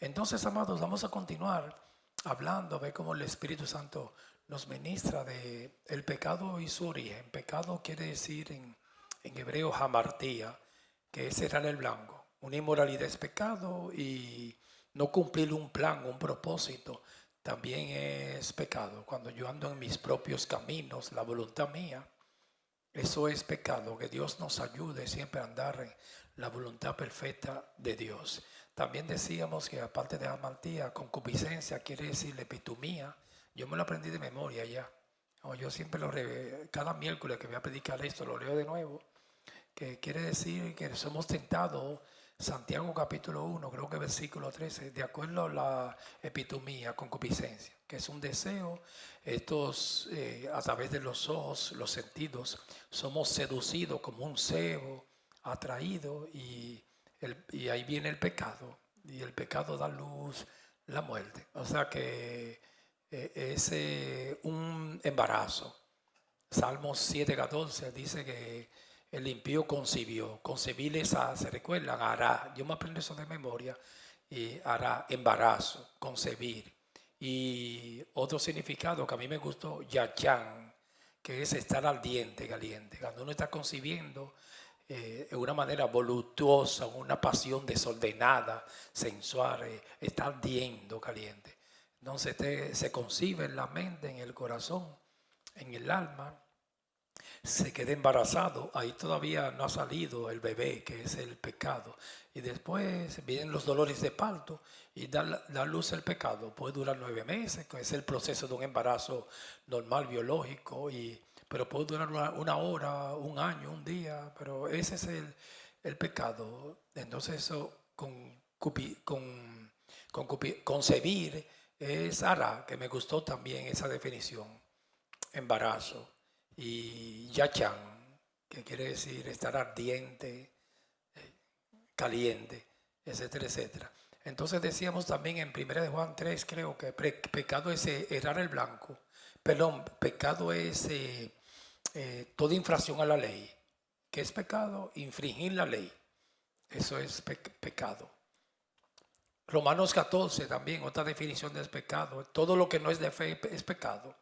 Entonces, amados, vamos a continuar hablando, a ver cómo el Espíritu Santo nos ministra de el pecado y su origen. Pecado quiere decir en hebreo hamartía, que es cerrar el blanco. Una inmoralidad es pecado y no cumplir un plan, un propósito, también es pecado. Cuando yo ando en mis propios caminos, la voluntad mía, eso es pecado. Que Dios nos ayude siempre a andar en la voluntad perfecta de Dios. También decíamos que aparte de amantía, concupiscencia quiere decir epitumía. Yo me lo aprendí de memoria ya. Yo siempre cada miércoles que voy a predicar esto lo leo de nuevo, que quiere decir que somos tentados. Santiago capítulo 1, creo que versículo 13, de acuerdo a la epitumía, concupiscencia, que es un deseo. Estos, a través de los ojos, los sentidos, somos seducidos como un cebo, atraído, y ahí viene el pecado, y el pecado da luz, la muerte. O sea que es un embarazo. Salmos 7:14 dice que el impío concibió. Concebir esa, se recuerdan, hará. Yo me aprendo eso de memoria. Y hará, embarazo, concebir. Y otro significado que a mí me gustó, yachán, que es estar ardiente, caliente. Cuando uno está concibiendo de una manera voluptuosa, una pasión desordenada, sensual, está ardiendo, caliente. Entonces se concibe en la mente, en el corazón, en el alma, se queda embarazado, ahí todavía no ha salido el bebé, que es el pecado. Y después vienen los dolores de parto y da luz el pecado. Puede durar 9 meses, que es el proceso de un embarazo normal, biológico, pero puede durar una hora, un año, un día, pero ese es el pecado. Entonces eso concebir es ara, que me gustó también esa definición, embarazo. Y yachan, que quiere decir estar ardiente, caliente, etcétera, etcétera. Entonces decíamos también en 1 de Juan 3, creo que pecado es errar el blanco. Perdón, pecado es toda infracción a la ley. ¿Qué es pecado? Infringir la ley. Eso es pecado. Romanos 14 también, otra definición de pecado. Todo lo que no es de fe es pecado.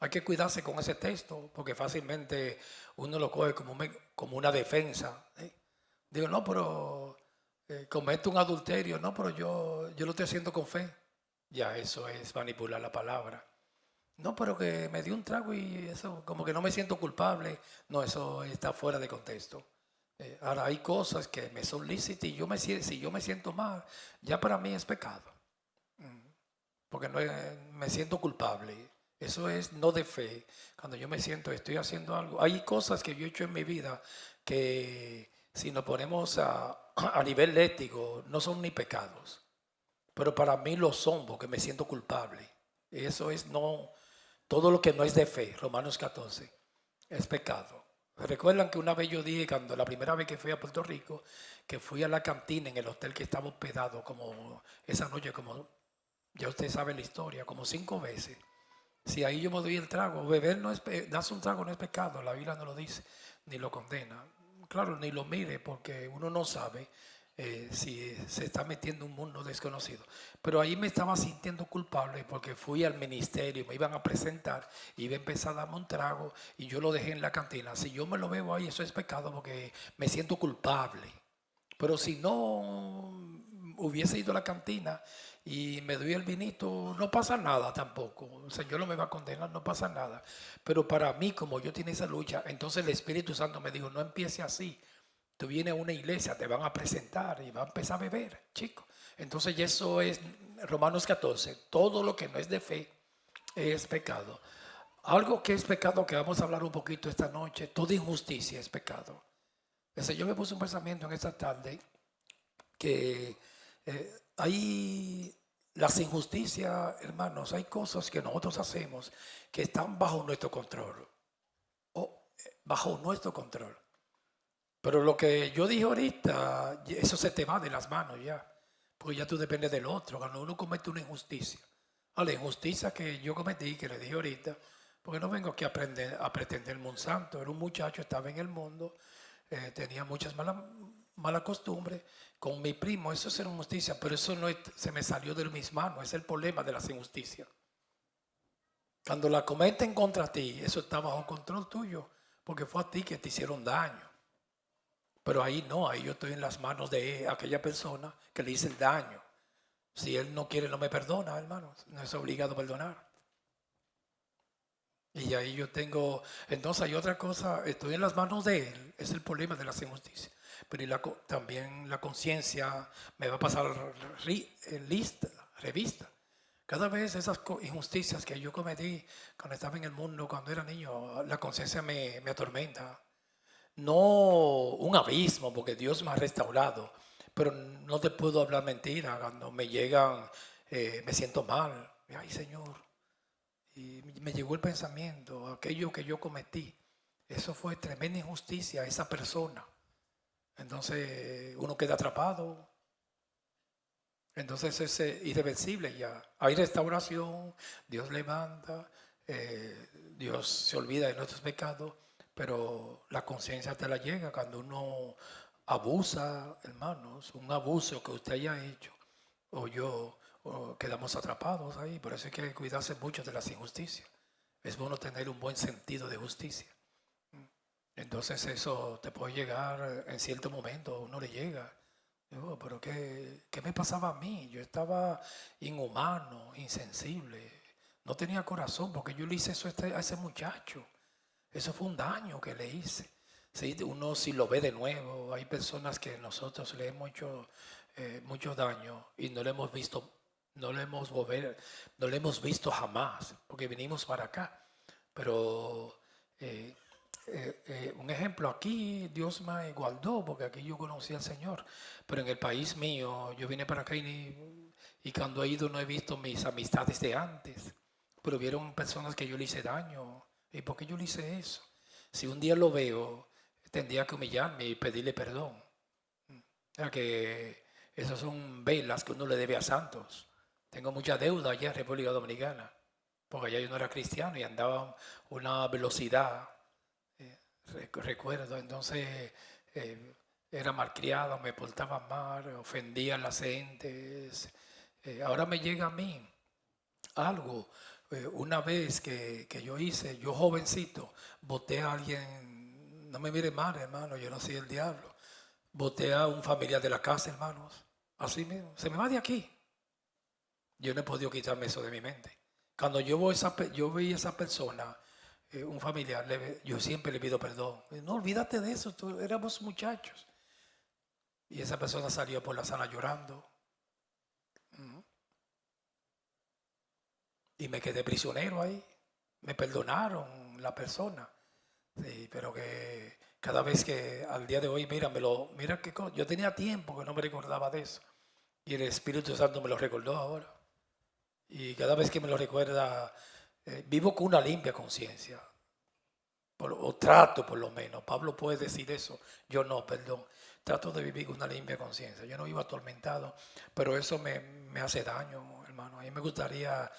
Hay que cuidarse con ese texto porque fácilmente uno lo coge como una defensa. Digo, no, pero cometo un adulterio. No, pero yo lo estoy haciendo con fe. Ya eso es manipular la palabra. No, pero que me dio un trago y eso, como que no me siento culpable. No, eso está fuera de contexto. Ahora hay cosas que me son lícitas y si yo me siento mal, ya para mí es pecado. Porque no, me siento culpable. Eso es no de fe. Cuando yo me siento, estoy haciendo algo. Hay cosas que yo he hecho en mi vida que si nos ponemos a nivel ético no son ni pecados. Pero para mí lo son porque me siento culpable. Eso es no, todo lo que no es de fe, Romanos 14, es pecado. Recuerdan que una vez yo dije, cuando la primera vez que fui a Puerto Rico, que fui a la cantina en el hotel que estaba hospedado, como esa noche, como ya usted sabe la historia, como 5 veces. Si ahí yo me doy el trago, beber no es, darse un trago no es pecado, la Biblia no lo dice, ni lo condena. Claro, ni lo mire porque uno no sabe si se está metiendo en un mundo desconocido. Pero ahí me estaba sintiendo culpable porque fui al ministerio, me iban a presentar, iba a empezar a darme un trago y yo lo dejé en la cantina. Si yo me lo bebo ahí, eso es pecado porque me siento culpable. Pero si no hubiese ido a la cantina y me doy el vinito, no pasa nada tampoco. El Señor no me va a condenar, no pasa nada. Pero para mí, como yo tenía esa lucha, entonces el Espíritu Santo me dijo, no empiece así. Tú vienes a una iglesia, te van a presentar y va a empezar a beber, chico. Entonces y eso es Romanos 14. Todo lo que no es de fe es pecado. Algo que es pecado que vamos a hablar un poquito esta noche, toda injusticia es pecado. El Señor me puso un pensamiento en esta tarde que hay las injusticias, hermanos, hay cosas que nosotros hacemos que están bajo nuestro control o bajo nuestro control. Pero lo que yo dije ahorita, eso se te va de las manos ya, porque ya tú dependes del otro. Cuando uno comete una injusticia, la injusticia que yo cometí, que le dije ahorita, porque no vengo aquí a pretenderme un santo, era un muchacho, estaba en el mundo, tenía muchas mala costumbre con mi primo. Eso es injusticia, pero eso no se me salió de mis manos. Es el problema de las injusticias. Cuando la cometen contra ti, eso está bajo control tuyo, porque fue a ti que te hicieron daño. Pero ahí no, ahí yo estoy en las manos de aquella persona que le hice el daño. Si él no quiere, no me perdona, hermano. No es obligado a perdonar. Y ahí yo tengo, entonces hay otra cosa, estoy en las manos de él, es el problema de las injusticias. Pero también la conciencia me va a pasar revista. Cada vez esas injusticias que yo cometí cuando estaba en el mundo, cuando era niño, la conciencia me atormenta. No un abismo, porque Dios me ha restaurado, pero no te puedo hablar mentira. Cuando me llegan, me siento mal. Ay, Señor. Y me llegó el pensamiento, aquello que yo cometí, eso fue tremenda injusticia a esa persona. Entonces uno queda atrapado. Entonces es irreversible ya. Hay restauración, Dios levanta, Dios se olvida de nuestros pecados, pero la conciencia te la llega cuando uno abusa, hermanos, un abuso que usted haya hecho o yo, o quedamos atrapados ahí. Por eso hay que cuidarse mucho de las injusticias. Es bueno tener un buen sentido de justicia. Entonces eso te puede llegar en cierto momento, uno le llega. Digo, pero ¿qué me pasaba a mí? Yo estaba inhumano, insensible. No tenía corazón porque yo le hice eso a ese muchacho. Eso fue un daño que le hice. Sí, uno si lo ve de nuevo, hay personas que nosotros le hemos hecho mucho daño y no le hemos visto, no le hemos visto jamás, porque vinimos para acá. Pero un ejemplo, aquí Dios me guardó, porque aquí yo conocí al Señor, pero en el país mío, yo vine para acá y cuando he ido no he visto mis amistades de antes, pero vieron personas que yo le hice daño. ¿Y por qué yo le hice eso? Si un día lo veo, tendría que humillarme y pedirle perdón. O sea que esas son velas que uno le debe a santos. Tengo mucha deuda allá en República Dominicana, porque allá yo no era cristiano y andaba a una velocidad, recuerdo, entonces era malcriado, me portaba mal, ofendía a las gentes. Ahora me llega a mí algo. Una vez que yo hice, yo jovencito, boté a alguien, no me mire mal, hermano, yo no soy el diablo. Boté a un familiar de la casa, hermanos. Así mismo, se me va de aquí. Yo no he podido quitarme eso de mi mente. Cuando yo vi a esa persona, un familiar, yo siempre le pido perdón. No, olvídate de eso, éramos muchachos. Y esa persona salió por la sala llorando. Y me quedé prisionero ahí. Me perdonaron la persona. Sí, pero que cada vez que al día de hoy, mira que yo tenía tiempo que no me recordaba de eso. Y el Espíritu Santo me lo recordó ahora. Y cada vez que me lo recuerda, vivo con una limpia conciencia. O trato por lo menos. Pablo puede decir eso. Yo no, perdón. Trato de vivir con una limpia conciencia. Yo no vivo atormentado, pero eso me hace daño, hermano. A mí me gustaría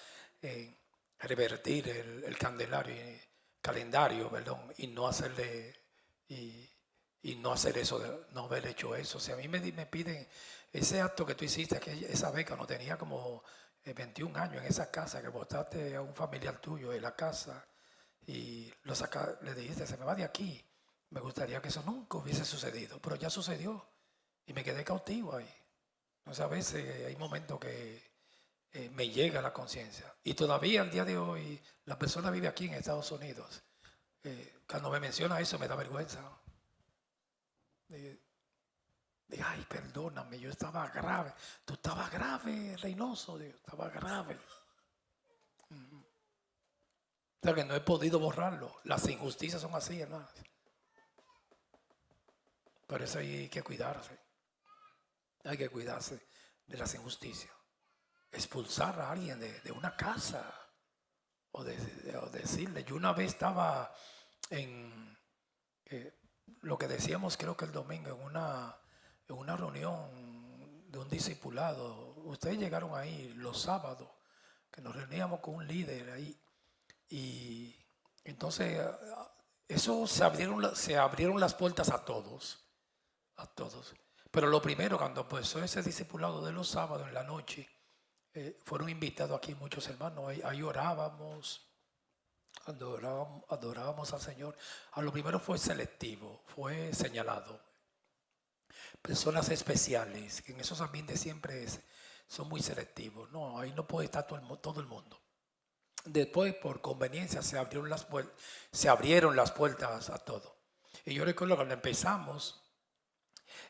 revertir el calendario, perdón, y no hacerle y no hacer eso, no haber hecho eso. Si a mí me piden ese acto que tú hiciste, esa beca, no tenía como 21 años en esa casa, que botaste a un familiar tuyo en la casa y le dijiste, se me va de aquí. Me gustaría que eso nunca hubiese sucedido, pero ya sucedió y me quedé cautivo ahí. Entonces a veces hay momentos que me llega la conciencia. Y todavía al día de hoy, la persona vive aquí en Estados Unidos. Cuando me menciona eso me da vergüenza. Ay, perdóname, yo estaba grave. Tú estabas grave, Reynoso, estaba grave. O sea que no he podido borrarlo. Las injusticias son así, hermanos. Por eso hay que cuidarse. Hay que cuidarse de las injusticias. Expulsar a alguien de una casa. O decirle. Yo una vez estaba en lo que decíamos, creo que el domingo, en una reunión de un discipulado. Ustedes llegaron ahí los sábados, que nos reuníamos con un líder ahí. Y entonces eso se abrieron las puertas a todos. A todos. Pero lo primero, cuando empezó ese discipulado de los sábados en la noche, fueron invitados aquí muchos hermanos. Ahí orábamos, adorábamos al Señor. A lo primero fue selectivo, fue señalado. Personas especiales, que en esos ambientes siempre son muy selectivos. No, ahí no puede estar todo el mundo. Después, por conveniencia, se abrieron las puertas a todo. Y yo recuerdo cuando empezamos,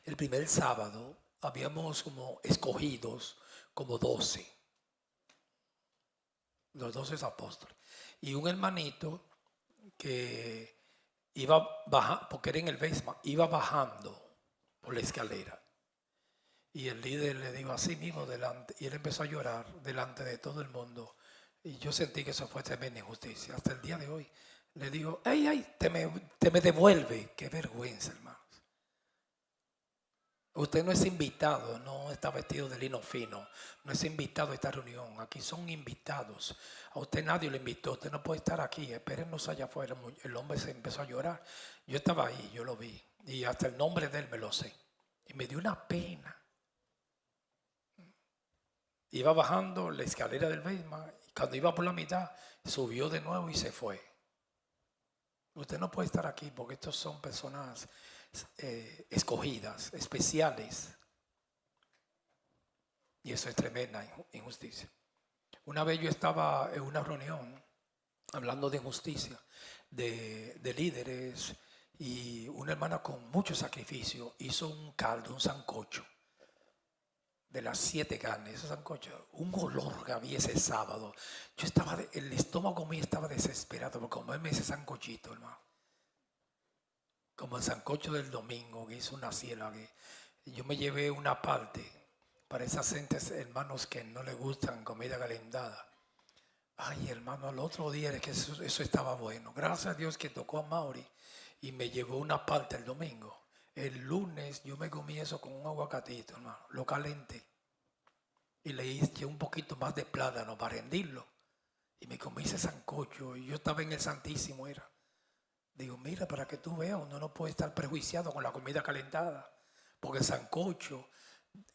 el primer sábado, habíamos como escogidos como 12, los 12 apóstoles. Y un hermanito que iba bajando, porque era en el basement, iba bajando por la escalera. Y el líder le dijo así mismo delante, y él empezó a llorar delante de todo el mundo. Y yo sentí que eso fue tremenda injusticia. Hasta el día de hoy le digo, ¡ay, te me devuelve! ¡Qué vergüenza, hermanos! Usted no es invitado, no está vestido de lino fino, no es invitado a esta reunión. Aquí son invitados. A usted nadie lo invitó, usted no puede estar aquí, espérennos allá afuera. El hombre se empezó a llorar. Yo estaba ahí, yo lo vi. Y hasta el nombre de él me lo sé. Y me dio una pena. Iba bajando la escalera del basement y cuando iba por la mitad, subió de nuevo y se fue. Usted no puede estar aquí porque estos son personas escogidas, especiales. Y eso es tremenda injusticia. Una vez yo estaba en una reunión hablando de injusticia, de líderes, y una hermana con mucho sacrificio hizo un caldo, un sancocho de las 7 carnes, ese sancocho, un olor que había ese sábado. El estómago mío estaba desesperado por comerme ese sancochito, hermano. Como el sancocho del domingo, que hizo una ciela, que yo me llevé una parte para esas gentes, hermanos, que no les gustan comida calentada. Ay, hermano, al otro día es que eso estaba bueno. Gracias a Dios que tocó a Mauri y me llevó una parte el domingo. El lunes yo me comí eso con un aguacatito, hermano, lo calenté. Y le hice un poquito más de plátano para rendirlo. Y me comí ese sancocho y yo estaba en el Santísimo, era. Digo, mira, para que tú veas, uno no puede estar prejuiciado con la comida calentada. Porque el sancocho,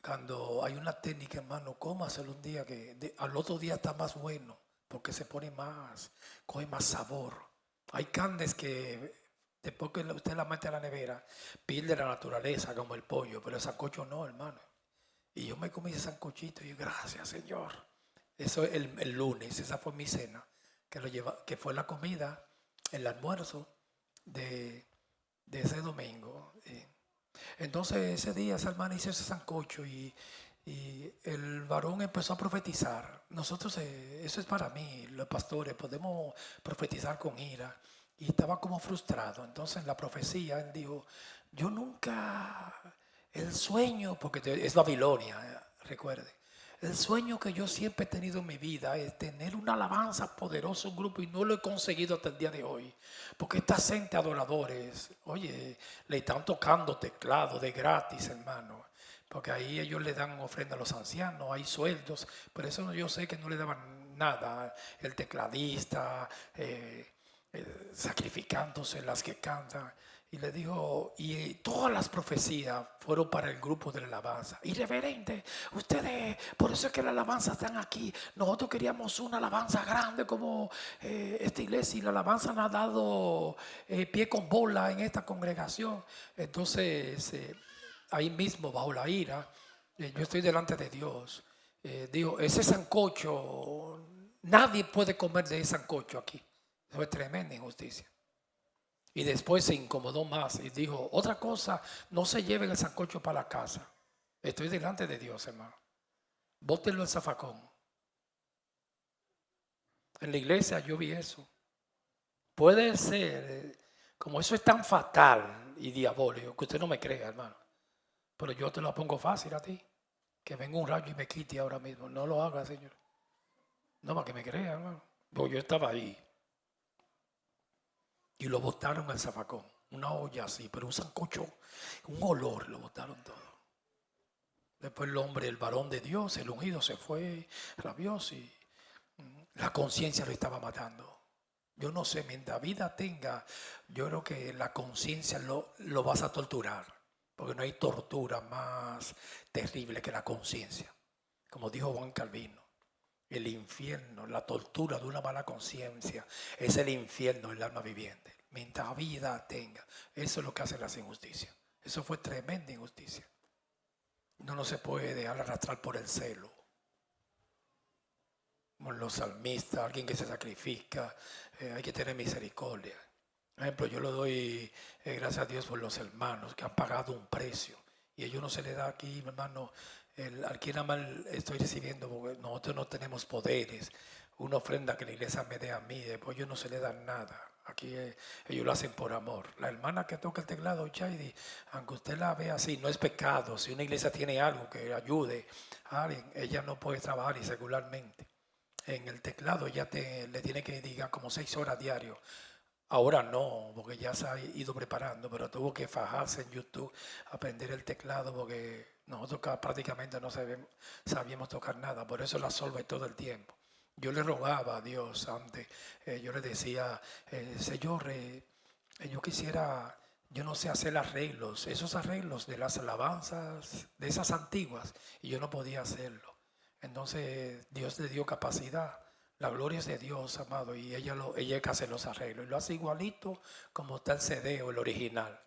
cuando hay una técnica, hermano, cómaselo un día que al otro día está más bueno. Porque se pone más, coge más sabor. Hay carnes que después que usted la mete a la nevera, pierde la naturaleza como el pollo, pero el sancocho no, hermano. Y yo me comí ese sancochito y gracias, Señor. Eso el lunes, esa fue mi cena, que fue la comida, el almuerzo de ese domingo. Entonces ese día esa hermana hizo ese sancocho y el varón empezó a profetizar. Nosotros, eso es para mí, los pastores, podemos profetizar con ira. Y estaba como frustrado. Entonces en la profecía él dijo, yo nunca, el sueño, porque es Babilonia, recuerde. El sueño que yo siempre he tenido en mi vida es tener una alabanza poderosa, un grupo, y no lo he conseguido hasta el día de hoy. Porque esta gente adoradores, oye, le están tocando teclado de gratis, hermano. Porque ahí ellos le dan ofrenda a los ancianos, hay sueldos, pero eso yo sé que no le daban nada. El tecladista, sacrificándose las que cantan. Y le dijo, y todas las profecías fueron para el grupo de la alabanza. Irreverente, ustedes, por eso es que las alabanzas están aquí. Nosotros queríamos una alabanza grande como esta iglesia, y la alabanza nos ha dado pie con bola en esta congregación. Entonces, ahí mismo, bajo la ira, yo estoy delante de Dios. Digo, ese sancocho, nadie puede comer de ese sancocho aquí. Eso es tremenda injusticia. Y después se incomodó más y dijo, otra cosa, no se lleven el sancocho para la casa. Estoy delante de Dios, hermano. Bótenlo al zafacón. En la iglesia yo vi eso. Puede ser, como eso es tan fatal y diabólico, que usted no me crea, hermano. Pero yo te lo pongo fácil a ti. Que venga un rayo y me quite ahora mismo. No lo haga, Señor. No, para que me crea, hermano. Porque yo estaba ahí. Y lo botaron al zafacón. Una olla así, pero un sancocho, un olor, lo botaron todo. Después el hombre, el varón de Dios, el ungido, se fue rabioso y la conciencia lo estaba matando. Yo no sé, mientras vida tenga, yo creo que la conciencia lo vas a torturar. porque no hay tortura más terrible que la conciencia. Como dijo Juan Calvino, el infierno, la tortura de una mala conciencia es el infierno del alma viviente. Mientras vida tenga, eso es lo que hace las injusticias. Eso fue tremenda injusticia. No se puede dejar arrastrar por el celo. Como los salmistas, alguien que se sacrifica, hay que tener misericordia. Por ejemplo, yo le doy gracias a Dios por los hermanos que han pagado un precio. Y ellos no se le da aquí, mi hermano, al que nada más estoy recibiendo, porque nosotros no tenemos poderes. Una ofrenda que la iglesia me dé a mí, después ellos no se le dan nada. Aquí ellos lo hacen por amor. La hermana que toca el teclado, Chaidi, aunque usted la vea así, no es pecado. Si una iglesia tiene algo que ayude a alguien, ella no puede trabajar irregularmente. En el teclado ya le tiene que dedicar como 6 horas diario. Ahora no, porque ya se ha ido preparando, pero tuvo que fajarse en YouTube, aprender el teclado, porque nosotros prácticamente no sabíamos tocar nada, por eso la solve todo el tiempo. Yo le rogaba a Dios antes, yo le decía, Señor, yo quisiera, yo no sé hacer arreglos, esos arreglos de las alabanzas, de esas antiguas, y yo no podía hacerlo. Entonces Dios le dio capacidad. La gloria es de Dios, amado, y ella es que hace los arreglos. Y lo hace igualito como está el CD o el original.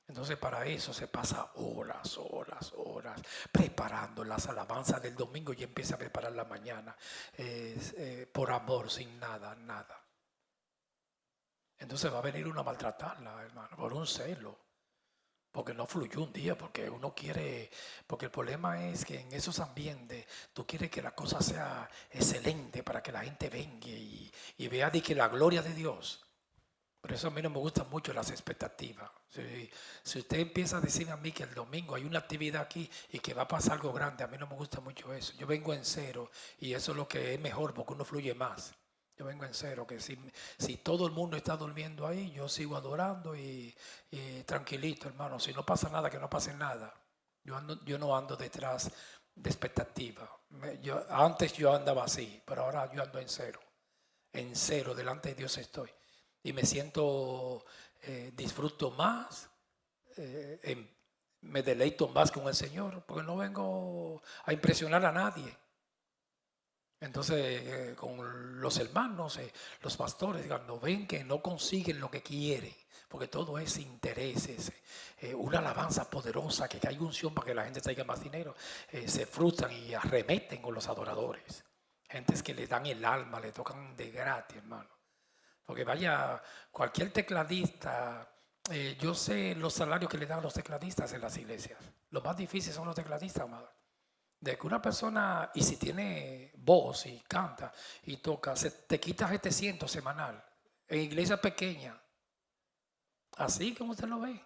Entonces para eso se pasa horas preparando las alabanzas del domingo y empieza a preparar la mañana por amor, sin nada. Entonces va a venir uno a maltratarla, hermano, por un celo. Porque no fluyó un día, porque uno quiere, porque el problema es que en esos ambientes tú quieres que la cosa sea excelente para que la gente venga y vea de que la gloria de Dios. Por eso a mí no me gustan mucho las expectativas. Si usted empieza a decir a mí que el domingo hay una actividad aquí y que va a pasar algo grande, a mí no me gusta mucho eso. Yo vengo en cero y eso es lo que es mejor porque uno fluye más. Yo vengo en cero, que si todo el mundo está durmiendo ahí, yo sigo adorando y tranquilito, hermano. Si no pasa nada, que no pase nada. Yo no ando detrás de expectativa. Antes yo andaba así, pero ahora yo ando en cero. En cero, delante de Dios estoy. Y me siento, disfruto más, me deleito más con el Señor, porque no vengo a impresionar a nadie. Entonces, con los hermanos, los pastores, cuando ven que no consiguen lo que quieren, porque todo es intereses, una alabanza poderosa, que hay unción para que la gente traiga más dinero, se frustran y arremeten con los adoradores. Gentes que le dan el alma, le tocan de gratis, hermano. Porque vaya, cualquier tecladista, yo sé los salarios que le dan a los tecladistas en las iglesias. Lo más difícil son los tecladistas, amado. De que una persona, y si tiene voz y canta y toca, te quita 700 semanal en iglesias pequeñas. Así como usted lo ve.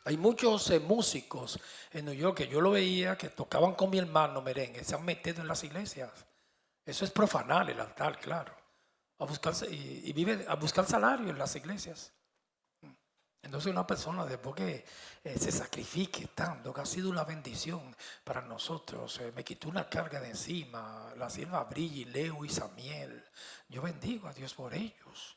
Hay muchos músicos en New York que yo lo veía que tocaban con mi hermano merengue, se han metido en las iglesias. Eso es profanar el altar, claro. A buscar, y vive a buscar salario en las iglesias. Entonces una persona después que se sacrifique tanto, que ha sido una bendición para nosotros, me quitó una carga de encima, la sierva Brigi, Leo y Samiel, yo bendigo a Dios por ellos.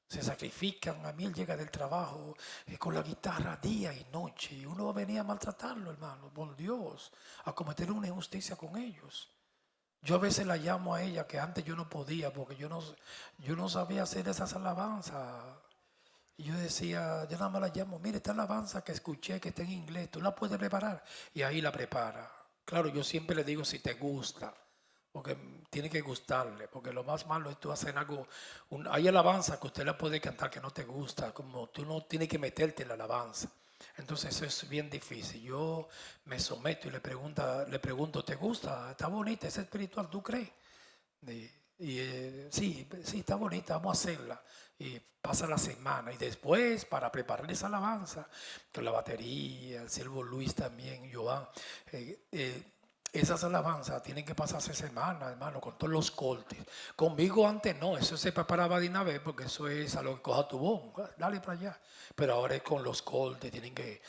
Se sacrifican, a mí él llega del trabajo con la guitarra día y noche, y uno va a venir a maltratarlo, hermano, por Dios, a cometer una injusticia con ellos. Yo a veces la llamo a ella, que antes yo no podía, porque yo no sabía hacer esas alabanzas. Y yo decía, yo nada más la llamo, mire, esta alabanza que escuché, que está en inglés, ¿tú la puedes preparar? Y ahí la prepara. Claro, yo siempre le digo si te gusta, porque tiene que gustarle, porque lo más malo es tú hacer algo, hay alabanza que usted la puede cantar que no te gusta, como tú no tienes que meterte en la alabanza. Entonces eso es bien difícil. Yo me someto y le pregunto, ¿te gusta? ¿Está bonita? ¿Es espiritual? ¿Tú crees? Sí, está bonita, vamos a hacerla. Y pasa la semana y después para preparar esa alabanza, con la batería, el siervo Luis también, Joan, esas alabanzas tienen que pasarse semanas, hermano, con todos los cortes. Conmigo antes no, eso se preparaba de una vez porque eso es a lo que coja tu voz, dale para allá. Pero ahora es con los cortes, tienen que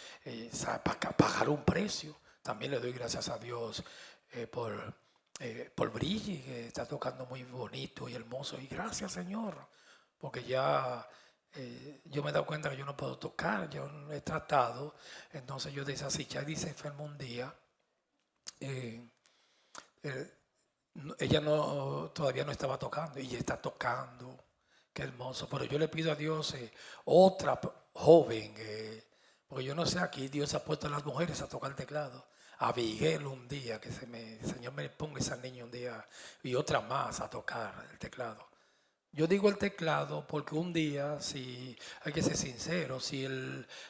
pagar un precio. También le doy gracias a Dios por Brigitte, que está tocando muy bonito y hermoso. Y gracias, Señor, porque ya yo me he dado cuenta que yo no puedo tocar, yo no he tratado. Entonces yo decía, si Chadi se enfermó un día, eh, eh, ella no, todavía no estaba tocando y ella está tocando. Qué hermoso. Pero yo le pido a Dios otra joven, porque yo no sé, aquí Dios ha puesto a las mujeres a tocar el teclado. A Abigail un día, que el Señor me ponga esa niña un día, y otra más a tocar el teclado. Yo digo el teclado porque un día, si hay que ser sincero, si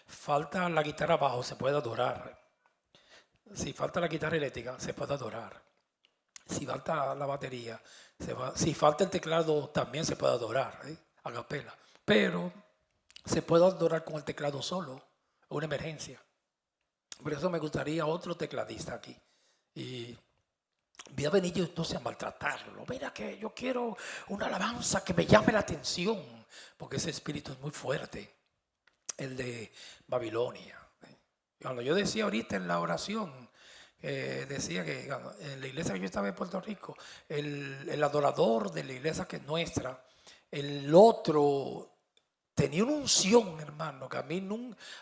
falta la guitarra abajo, se puede adorar. Si falta la guitarra eléctrica, se puede adorar. Si falta la batería, si falta el teclado, también se puede adorar, a capela. Pero se puede adorar con el teclado solo, una emergencia. Por eso me gustaría otro tecladista aquí. Y voy a venir yo entonces a maltratarlo. Mira que yo quiero una alabanza que me llame la atención, porque ese espíritu es muy fuerte, el de Babilonia. Cuando yo decía ahorita en la oración, decía que en la iglesia que yo estaba en Puerto Rico, el adorador de la iglesia que es nuestra, el otro tenía una unción, hermano, que a mí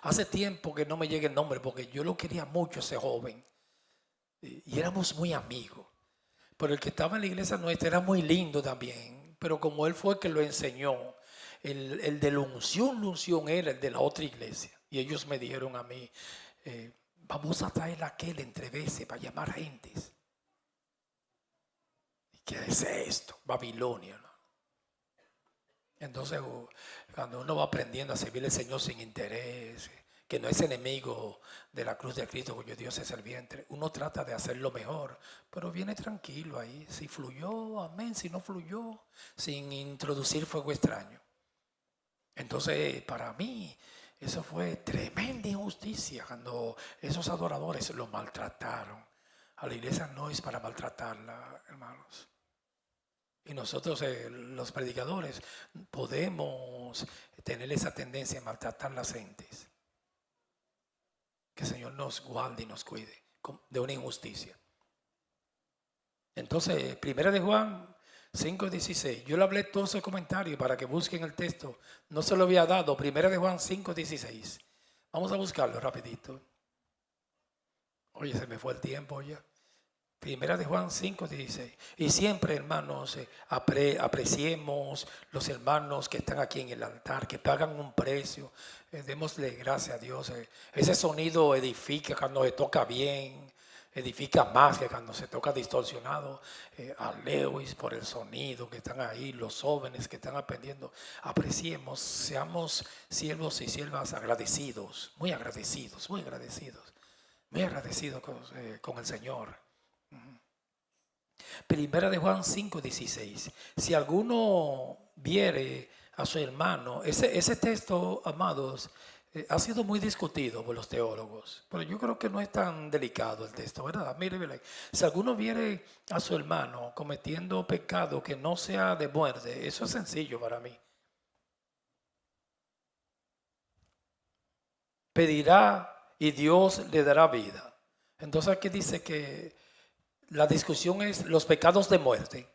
hace tiempo que no me llega el nombre, porque yo lo quería mucho ese joven, y éramos muy amigos. Pero el que estaba en la iglesia nuestra era muy lindo también, pero como él fue el que lo enseñó, el de la unción era el de la otra iglesia. Y ellos me dijeron a mí, vamos a traer a aquel entre veces para llamar gentes. ¿Qué es esto? Babilonia, ¿no? Entonces, cuando uno va aprendiendo a servir al Señor sin interés, que no es enemigo de la cruz de Cristo, cuyo Dios es el vientre, uno trata de hacerlo mejor, pero viene tranquilo ahí. Si fluyó, amén. Si no fluyó, sin introducir fuego extraño. Entonces, para mí, eso fue tremenda injusticia cuando esos adoradores lo maltrataron. A la iglesia no es para maltratarla, hermanos. Y nosotros, los predicadores, podemos tener esa tendencia a maltratar las gentes. Que el Señor nos guarde y nos cuide de una injusticia. Entonces, primera de Juan 5:16. Yo le hablé todo ese comentario para que busquen el texto. No se lo había dado. Primera de Juan 5:16. Vamos a buscarlo rapidito. Oye, se me fue el tiempo ya. Primera de Juan 5:16. Y siempre, hermanos, apreciemos los hermanos que están aquí en el altar, que pagan un precio. Démosle gracias a Dios. Ese sonido edifica cuando se toca bien, edifica más que cuando se toca distorsionado. A Lewis por el sonido que están ahí, los jóvenes que están aprendiendo. Apreciemos, seamos siervos y siervas agradecidos, muy agradecidos, muy agradecidos, muy agradecidos con el Señor. Primera de Juan 5:16. Si alguno viere a su hermano, ese texto, amados, ha sido muy discutido por los teólogos, pero yo creo que no es tan delicado el texto, ¿verdad? Mire, si alguno viere a su hermano cometiendo pecado que no sea de muerte, eso es sencillo para mí. Pedirá y Dios le dará vida. Entonces aquí dice que la discusión es los pecados de muerte.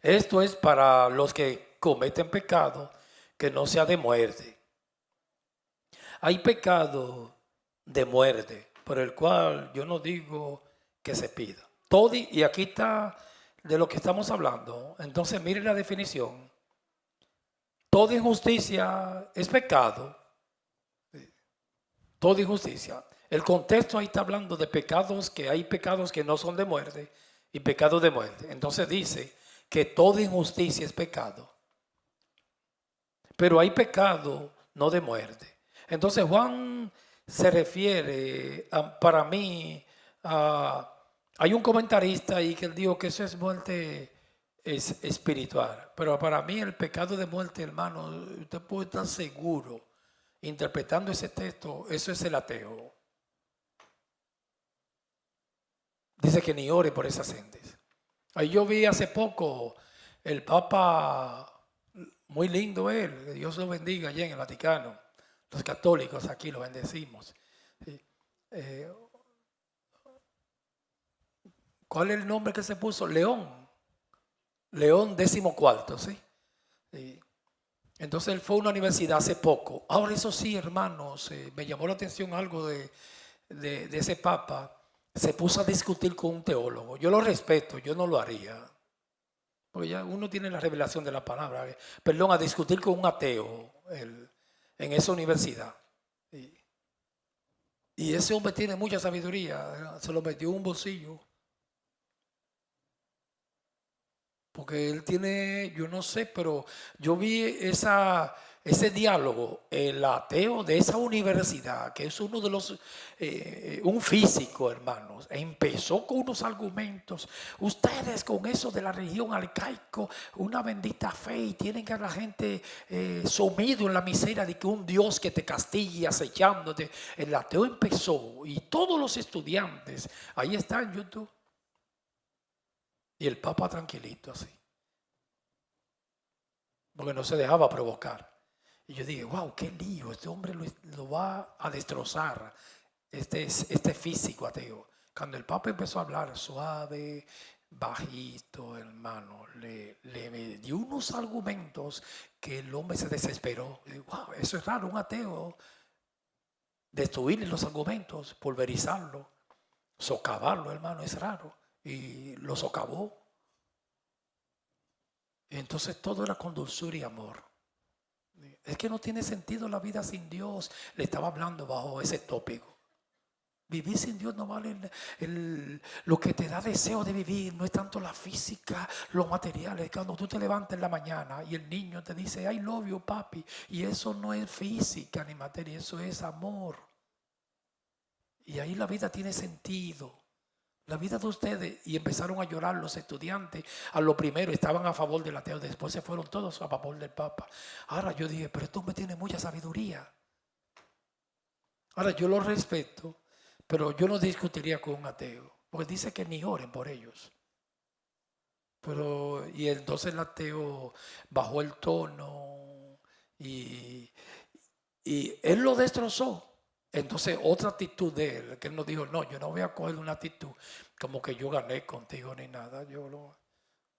Esto es para los que cometen pecado que no sea de muerte. Hay pecado de muerte por el cual yo no digo que se pida. Todo, y aquí está de lo que estamos hablando. Entonces mire la definición. Toda injusticia es pecado. Toda injusticia. El contexto ahí está hablando de pecados, que hay pecados que no son de muerte y pecados de muerte. Entonces dice que toda injusticia es pecado. Pero hay pecado no de muerte. Entonces Juan se refiere, para mí, hay un comentarista ahí que él dijo que eso es muerte espiritual. Pero para mí el pecado de muerte, hermano, usted puede estar seguro, interpretando ese texto, eso es el ateo. Dice que ni ore por esas gentes. Ahí yo vi hace poco el Papa, muy lindo él, que Dios lo bendiga allá en el Vaticano. Los católicos aquí lo bendecimos. ¿Sí? ¿Cuál es el nombre que se puso? León. León XIV, ¿sí? Sí. Entonces él fue a una universidad hace poco. Ahora eso sí, hermanos, me llamó la atención algo de ese papa. Se puso a discutir con un teólogo. Yo lo respeto, yo no lo haría. Porque ya uno tiene la revelación de la palabra. Perdón, a discutir con un ateo en esa universidad. Y ese hombre tiene mucha sabiduría. Se lo metió en un bolsillo. Porque él tiene, yo no sé, pero yo vi ese diálogo, el ateo de esa universidad, que es uno de los, un físico, hermanos, empezó con unos argumentos. Ustedes con eso de la religión arcaico, una bendita fe, y tienen a la gente sumido en la miseria de que un Dios que te castigue acechándote. El ateo empezó, y todos los estudiantes, ahí está en YouTube. Y el Papa tranquilito así, porque no se dejaba provocar. Y yo dije, wow, qué lío, este hombre lo va a destrozar, este físico ateo. Cuando el Papa empezó a hablar suave, bajito, hermano, le dio unos argumentos que el hombre se desesperó. Y, wow, eso es raro, un ateo, destruirle los argumentos, pulverizarlo, socavarlo, hermano, es raro. Y lo socavó. Entonces todo era con dulzura y amor. Es que no tiene sentido la vida sin Dios. Le estaba hablando bajo ese tópico. Vivir sin Dios no vale lo que te da deseo de vivir. No es tanto la física, lo material. Es cuando tú te levantas en la mañana y el niño te dice, I love you, papi. Y eso no es física ni materia, eso es amor. Y ahí la vida tiene sentido. La vida de ustedes, y empezaron a llorar los estudiantes. A lo primero estaban a favor del ateo, después se fueron todos a favor del Papa. Ahora yo dije, pero este hombre tiene mucha sabiduría. Ahora yo lo respeto, pero yo no discutiría con un ateo, porque dice que ni oren por ellos. Y entonces el ateo bajó el tono y él lo destrozó. Entonces otra actitud de él, que él nos dijo, no, yo no voy a coger una actitud como que yo gané contigo ni nada. Yo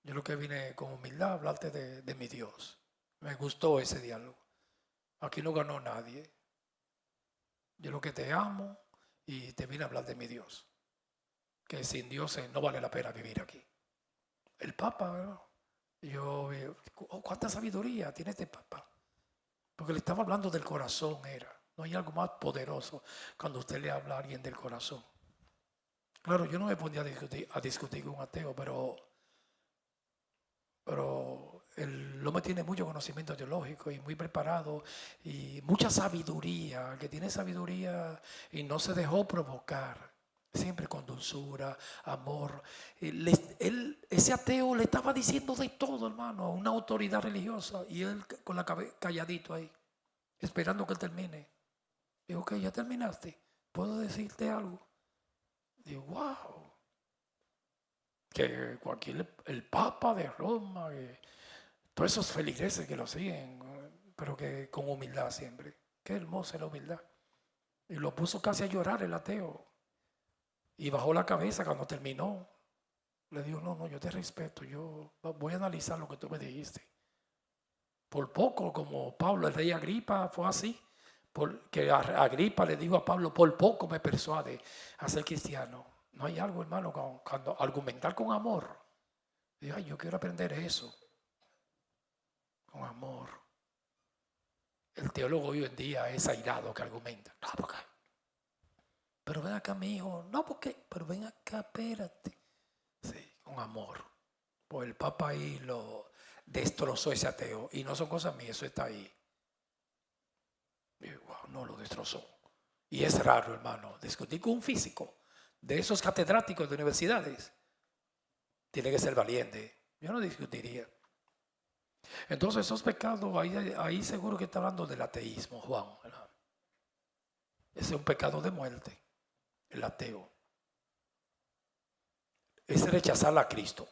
lo que vine con humildad a hablarte de mi Dios. Me gustó ese diálogo. Aquí no ganó nadie. Yo lo que te amo y te vine a hablar de mi Dios. Que sin Dios no vale la pena vivir aquí. El Papa, ¿no? ¿Cuánta sabiduría tiene este Papa? Porque le estaba hablando del corazón, era. No hay algo más poderoso cuando usted le habla a alguien del corazón. Claro, yo no me ponía a discutir con un ateo, pero el hombre tiene mucho conocimiento teológico y muy preparado y mucha sabiduría, que tiene sabiduría y no se dejó provocar. Siempre con dulzura, amor. Ese ateo le estaba diciendo de todo, hermano, a una autoridad religiosa y él con la cabeza calladito ahí, esperando que él termine. Digo, ok, ya terminaste. ¿Puedo decirte algo? Digo, wow. Que el Papa de Roma, todos esos feligreses que lo siguen, pero que con humildad siempre. Qué hermosa la humildad. Y lo puso casi a llorar el ateo. Y bajó la cabeza cuando terminó. Le digo, no, yo te respeto. Yo voy a analizar lo que tú me dijiste. Por poco, como Pablo, el rey Agripa, fue así. Porque Agripa le dijo a Pablo, por poco me persuade a ser cristiano. No hay algo, hermano, cuando argumentar con amor. Digo, ay, yo quiero aprender eso. Con amor. El teólogo hoy en día es airado que argumenta. No, porque. Pero ven acá, mi hijo. No, porque. Pero ven acá, espérate. Sí, con amor. Pues el Papa ahí lo destrozó ese ateo. Y no son cosas mías, eso está ahí. Y, wow, no lo destrozó. Y es raro, hermano, discutir con un físico de esos catedráticos de universidades. Tiene que ser valiente. Yo no discutiría. Entonces esos pecados, ahí seguro que está hablando del ateísmo, Juan, ¿verdad? Ese es un pecado de muerte, el ateo. Es rechazar a Cristo.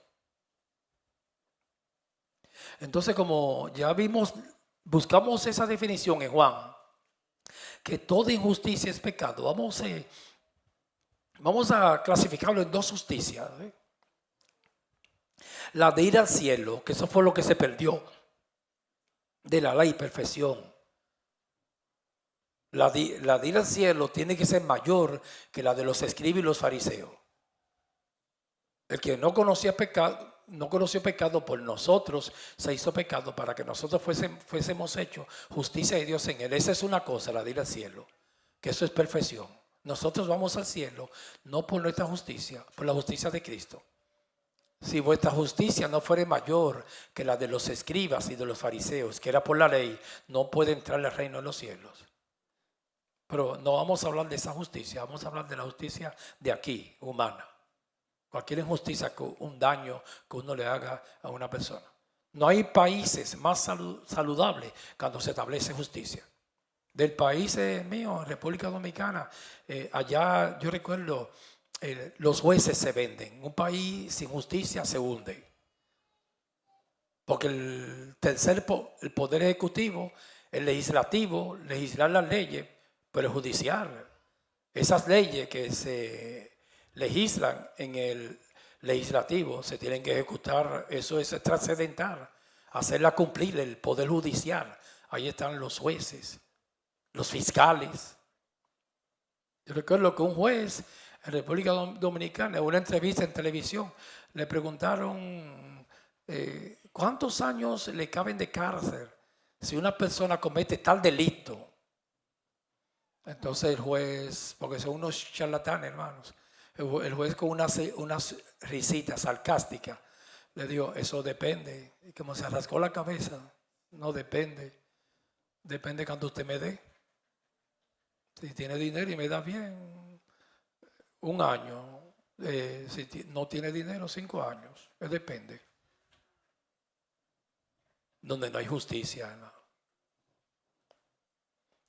Entonces, como ya vimos, buscamos esa definición en Juan, que toda injusticia es pecado. Vamos a clasificarlo en dos justicias. La de ir al cielo, que eso fue lo que se perdió. de la ley, perfección. La de ir al cielo tiene que ser mayor que la de los escribas y los fariseos. El que no conocía pecado, no conoció pecado por nosotros, se hizo pecado para que nosotros fuésemos hechos justicia de Dios en él. Esa es una cosa, la de ir al cielo, que eso es perfección. Nosotros vamos al cielo no por nuestra justicia, por la justicia de Cristo. Si vuestra justicia no fuere mayor que la de los escribas y de los fariseos, que era por la ley, no puede entrar al reino de los cielos. Pero no vamos a hablar de esa justicia, vamos a hablar de la justicia de aquí, humana. Cualquier injusticia, un daño que uno le haga a una persona. No hay países más saludables cuando se establece justicia. Del país mío, República Dominicana, allá yo recuerdo, los jueces se venden. Un país sin justicia se hunde. Porque el poder ejecutivo, el legislativo, legislar las leyes, pero el judicial, esas leyes que se legislan en el legislativo se tienen que ejecutar. Eso es trascendental, hacerla cumplir el poder judicial. Ahí están los jueces, los fiscales. Yo recuerdo que un juez en República Dominicana, en una entrevista en televisión, le preguntaron ¿cuántos años le caben de cárcel si una persona comete tal delito? Entonces el juez, porque son unos charlatanes, hermanos, el juez con unas risitas sarcásticas le dijo, eso depende. Y como se rascó la cabeza, no depende. Depende cuando usted me dé. Si tiene dinero y me da bien, 1 año. Si no tiene dinero, 5 años. Depende. Donde no hay justicia, hermano.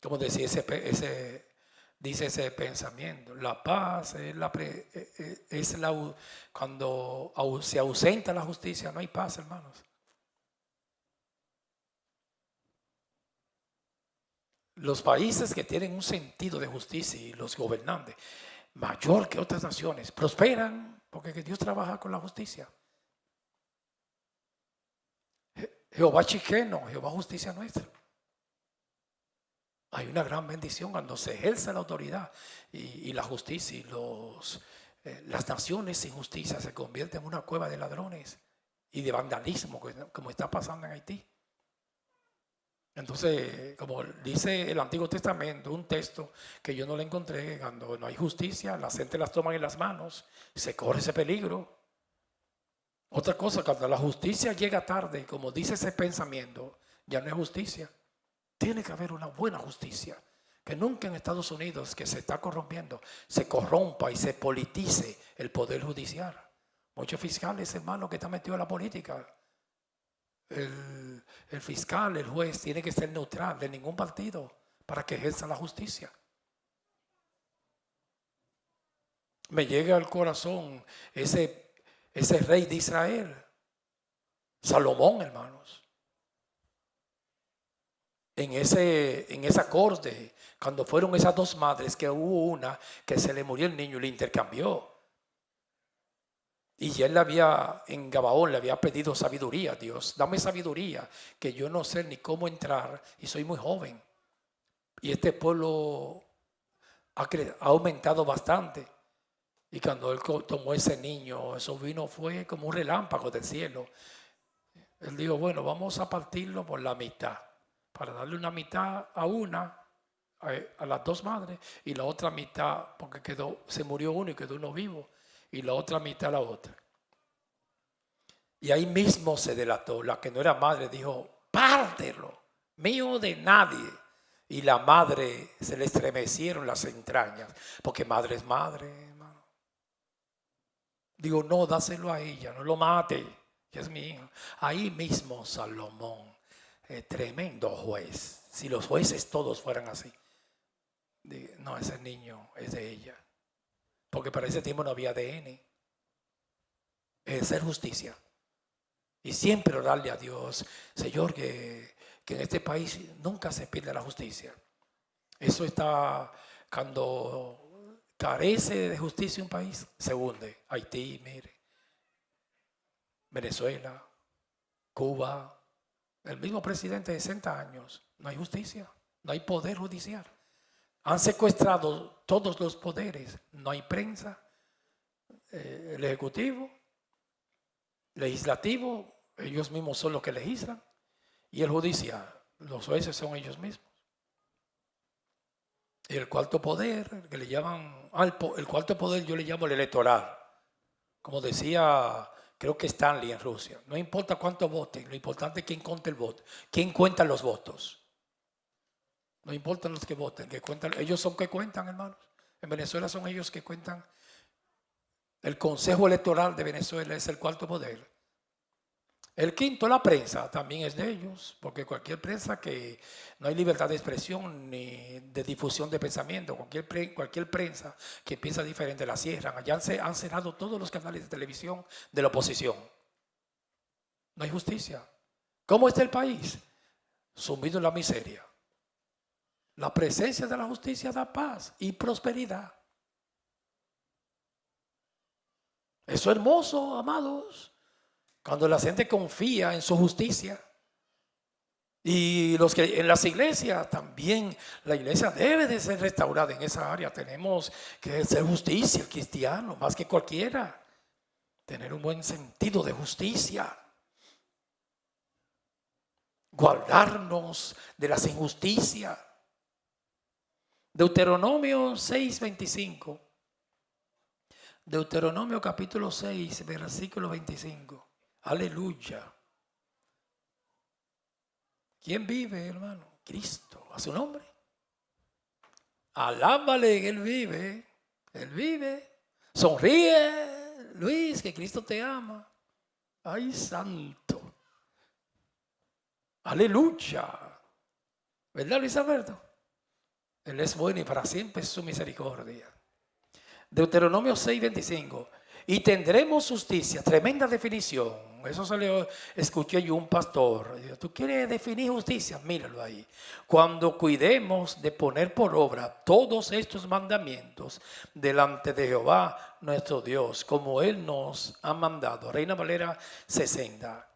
Como decía dice ese pensamiento. La paz es cuando se ausenta la justicia, no hay paz, hermanos. Los países que tienen un sentido de justicia y los gobernantes, mayor que otras naciones, prosperan porque Dios trabaja con la justicia. Jehová chiqueno, Jehová justicia nuestra. Hay una gran bendición cuando se ejerce la autoridad y la justicia y las naciones sin justicia se convierten en una cueva de ladrones y de vandalismo como está pasando en Haití. Entonces, como dice el Antiguo Testamento, un texto que yo no le encontré, cuando no hay justicia, la gente las toman en las manos, se corre ese peligro. Otra cosa, cuando la justicia llega tarde, como dice ese pensamiento, ya no es justicia. Tiene que haber una buena justicia. Que nunca en Estados Unidos, que se está corrompiendo, se corrompa y se politice el poder judicial. Muchos fiscales, hermanos, que están metidos en la política. El fiscal, el juez, tiene que ser neutral de ningún partido para que ejerza la justicia. Me llega al corazón ese rey de Israel, Salomón, hermanos. En esa corte, cuando fueron esas 2 madres, que hubo una que se le murió el niño y le intercambió. Y él en Gabaón le había pedido sabiduría a Dios. Dame sabiduría, que yo no sé ni cómo entrar y soy muy joven. Y este pueblo ha aumentado bastante. Y cuando él tomó ese niño, eso fue como un relámpago del cielo. Él dijo, bueno, vamos a partirlo por la mitad. Para darle una mitad a las 2 madres y la otra mitad, porque se murió uno y quedó uno vivo, y la otra mitad a la otra. Y ahí mismo se delató. La que no era madre dijo, pártelo, mío de nadie. Y la madre se le estremecieron las entrañas, porque madre es madre, hermano. Digo, no, dáselo a ella, no lo mate, que es mi hijo. Ahí mismo Salomón, tremendo juez. Si los jueces todos fueran así, no, ese niño es de ella, porque para ese tiempo no había ADN. Es ser justicia y siempre orarle a Dios, Señor, que en este país nunca se pierda la justicia. Eso está, cuando carece de justicia un país, se hunde. Haití, mire, Venezuela, Cuba, El mismo presidente de 60 años. No hay justicia, no hay poder judicial. Han secuestrado todos los poderes. No hay prensa, el ejecutivo, legislativo, ellos mismos son los que legislan. Y el judicial, los jueces son ellos mismos. Y el cuarto poder, que le llaman, el cuarto poder yo le llamo el electoral. Como decía, creo que Stanley en Rusia, no importa cuánto voten, lo importante es quién cuenta el voto, quién cuenta los votos. No importan los que voten, que cuentan, ellos son que cuentan, hermanos. En Venezuela son ellos que cuentan. El Consejo Electoral de Venezuela es el cuarto poder. El quinto, la prensa, también es de ellos, porque cualquier prensa que no hay libertad de expresión ni de difusión de pensamiento, cualquier prensa que piensa diferente la cierran. Allá han cerrado todos los canales de televisión de la oposición. No hay justicia. ¿Cómo está el país? Sumido en la miseria. La presencia de la justicia da paz y prosperidad. Eso es hermoso, amados. Cuando la gente confía en su justicia. Y los que en las iglesias también, la iglesia debe de ser restaurada en esa área. Tenemos que ser justicia cristiano, más que cualquiera. Tener un buen sentido de justicia. Guardarnos de las injusticias. Deuteronomio 6:25. Deuteronomio capítulo 6, versículo 25. Aleluya. ¿Quién vive, hermano? Cristo, a su nombre. Alábale, Él vive. Él vive. Sonríe, Luis, que Cristo te ama. Ay, santo. Aleluya. ¿Verdad, Luis Alberto? Él es bueno y para siempre es su misericordia. Deuteronomio 6:25. Y tendremos justicia. Tremenda definición. Eso se le escuché yo a un pastor. ¿Tú quieres definir justicia? Míralo ahí. Cuando cuidemos de poner por obra todos estos mandamientos delante de Jehová nuestro Dios, como Él nos ha mandado. Reina Valera 60.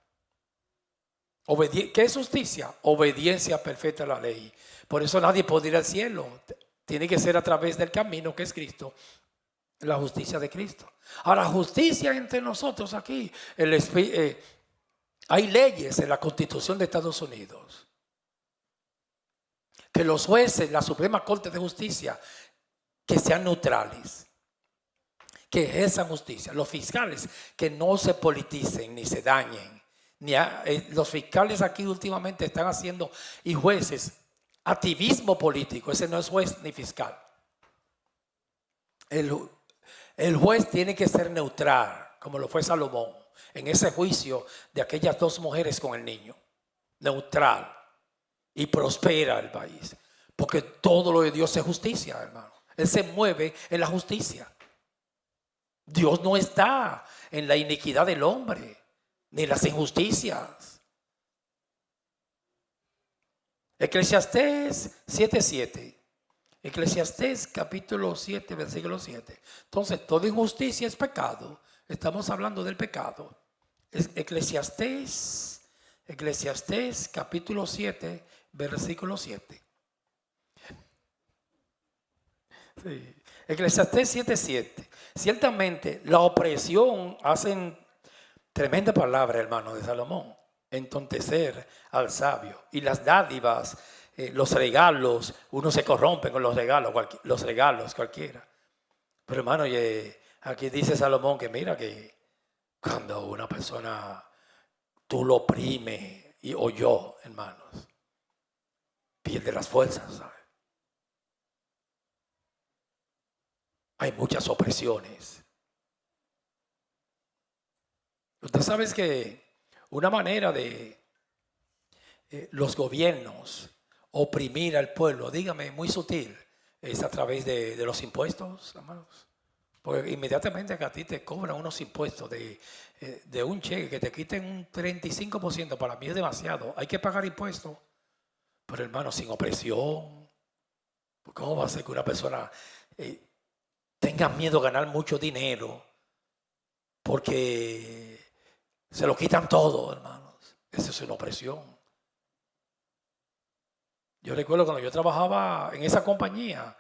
¿Qué es justicia? Obediencia perfecta a la ley. Por eso nadie puede ir al cielo. Tiene que ser a través del camino que es Cristo. La justicia de Cristo. Ahora, justicia entre nosotros aquí. Hay leyes en la Constitución de Estados Unidos. Que los jueces, la Suprema Corte de Justicia, que sean neutrales. Que ejerzan justicia. Los fiscales, que no se politicen ni se dañen. Los fiscales aquí últimamente están haciendo, y jueces, activismo político. Ese no es juez ni fiscal. El juez tiene que ser neutral, como lo fue Salomón, en ese juicio de aquellas dos mujeres con el niño. Neutral. Y prospera el país. Porque todo lo de Dios es justicia, hermano. Él se mueve en la justicia. Dios no está en la iniquidad del hombre, ni en las injusticias. Eclesiastés 7:7. Eclesiastés capítulo 7, versículo 7. Entonces, toda injusticia es pecado. Estamos hablando del pecado. Eclesiastés capítulo 7, versículo 7. Sí. Eclesiastés 7:7. Ciertamente, la opresión hacen tremenda palabra, hermano, de Salomón. Entontecer al sabio. Y las dádivas, los regalos, uno se corrompe con los regalos cualquiera. Pero hermano, aquí dice Salomón que mira que cuando una persona tú lo oprimes o yo, hermanos, pierde las fuerzas, ¿sabes? Hay muchas opresiones. Usted sabe que una manera de los gobiernos oprimir al pueblo, dígame, muy sutil, es a través de los impuestos, hermanos. Porque inmediatamente que a ti te cobran unos impuestos de un cheque, que te quiten un 35%, para mí es demasiado. Hay que pagar impuestos. Pero hermano, sin opresión. ¿Cómo va a ser que una persona tenga miedo a ganar mucho dinero? Porque se lo quitan todo, hermanos. Eso es una opresión. Yo recuerdo cuando yo trabajaba en esa compañía,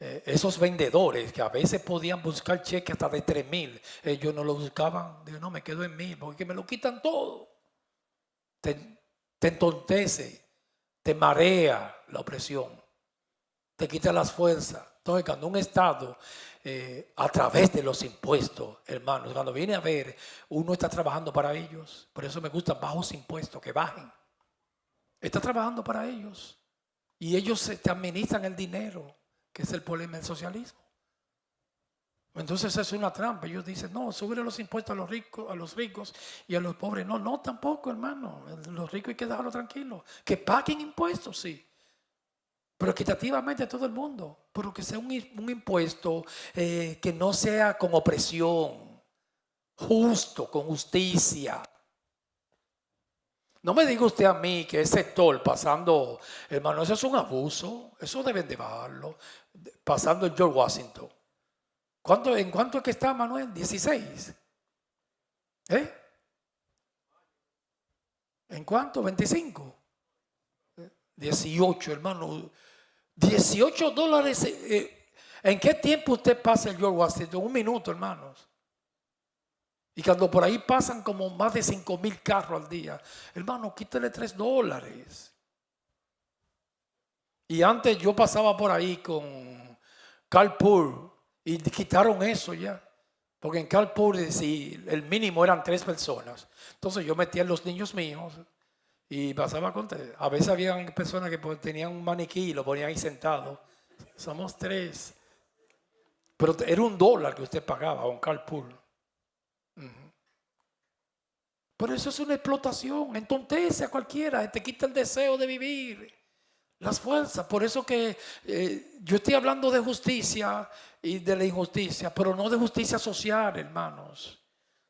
esos vendedores que a veces podían buscar cheques hasta de 3,000, ellos no lo buscaban. Digo, no, me quedo en 1,000 porque me lo quitan todo. Te entontece, te marea la opresión, te quita las fuerzas. Entonces, cuando un Estado, a través de los impuestos, hermanos, cuando viene a ver, uno está trabajando para ellos. Por eso me gustan bajos impuestos, que bajen. Está trabajando para ellos. Y ellos te administran el dinero, que es el problema del socialismo. Entonces es una trampa. Ellos dicen, no, sube los impuestos a los ricos y a los pobres. No, no, tampoco, hermano. Los ricos hay que dejarlo tranquilo. Que paguen impuestos, sí. Pero equitativamente a todo el mundo. Pero que sea un impuesto que no sea con opresión. Justo, con justicia. No me diga usted a mí que ese sector pasando, hermano, eso es un abuso. Eso deben de bajarlo. Pasando el George Washington. ¿En cuánto es que está, Manuel? 16. ¿En cuánto? 25. 18, hermano. $18. ¿En qué tiempo usted pasa el George Washington? 1 minuto, hermanos. Y cuando por ahí pasan como más de 5,000 carros al día, hermano, quítale $3. Y antes yo pasaba por ahí con carpool y quitaron eso ya. Porque en carpool el mínimo eran 3 personas. Entonces yo metía a los niños míos y pasaba con 3. A veces había personas que tenían un maniquí y lo ponían ahí sentado. Somos 3. Pero era $1 que usted pagaba un carpool. Por eso es una explotación, entontece a cualquiera, te quita el deseo de vivir, las fuerzas. Por eso que yo estoy hablando de justicia y de la injusticia, pero no de justicia social, hermanos.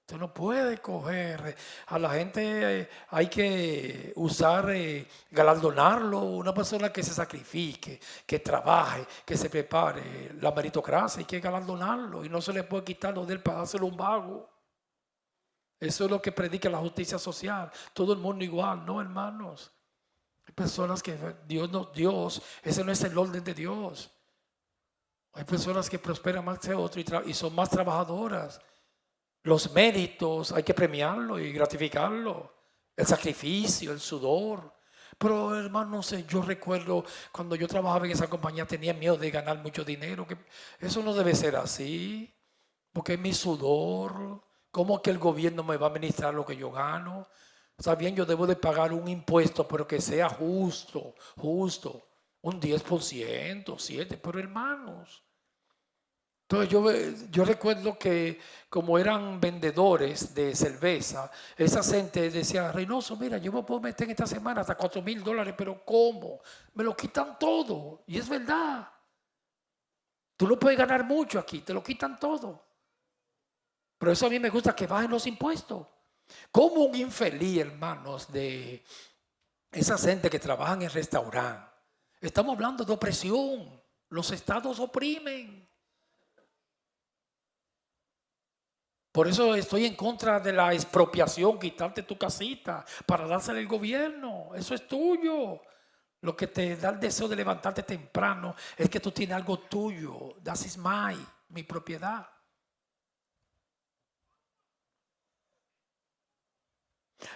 Usted no puede coger a la gente, hay que usar, galardonarlo, una persona que se sacrifique, que trabaje, que se prepare. La meritocracia hay que galardonarlo y no se le puede quitar lo de él para dárselo a un vago. Eso es lo que predica la justicia social. Todo el mundo igual, no, hermanos. Hay personas que Dios, ese no es el orden de Dios. Hay personas que prosperan más que otros y son más trabajadoras. Los méritos hay que premiarlo y gratificarlo. El sacrificio, el sudor. Pero hermanos, yo recuerdo cuando yo trabajaba en esa compañía tenía miedo de ganar mucho dinero. Que eso no debe ser así. Porque es mi sudor. ¿Cómo que el gobierno me va a administrar lo que yo gano? Está bien, yo debo de pagar un impuesto, pero que sea justo. Un 10%, 7%, pero hermanos. Entonces yo recuerdo que como eran vendedores de cerveza, esa gente decía, Reynoso, mira, yo me puedo meter en esta semana hasta $4,000, pero ¿cómo? Me lo quitan todo. Y es verdad. Tú no puedes ganar mucho aquí, te lo quitan todo. Pero eso a mí me gusta que bajen los impuestos. Como un infeliz, hermanos, de esa gente que trabaja en el restaurante. Estamos hablando de opresión. Los estados oprimen. Por eso estoy en contra de la expropiación, quitarte tu casita para dársela al gobierno. Eso es tuyo. Lo que te da el deseo de levantarte temprano es que tú tienes algo tuyo. That is mi propiedad.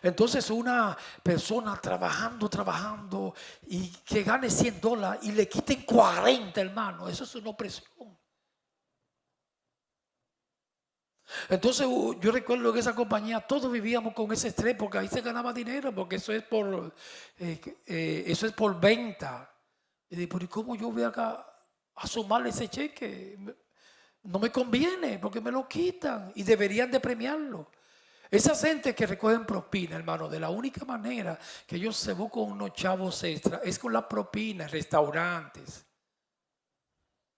Entonces una persona trabajando y que gane $100 y le quiten 40, hermano, eso es una opresión. Entonces yo recuerdo que esa compañía todos vivíamos con ese estrés porque ahí se ganaba dinero, porque eso es por venta. Y digo, ¿y cómo yo voy a sumarle ese cheque? No me conviene porque me lo quitan y deberían de premiarlo. Esa gente que recogen propina, hermano, de la única manera que ellos se buscan unos chavos extra es con la propina en restaurantes.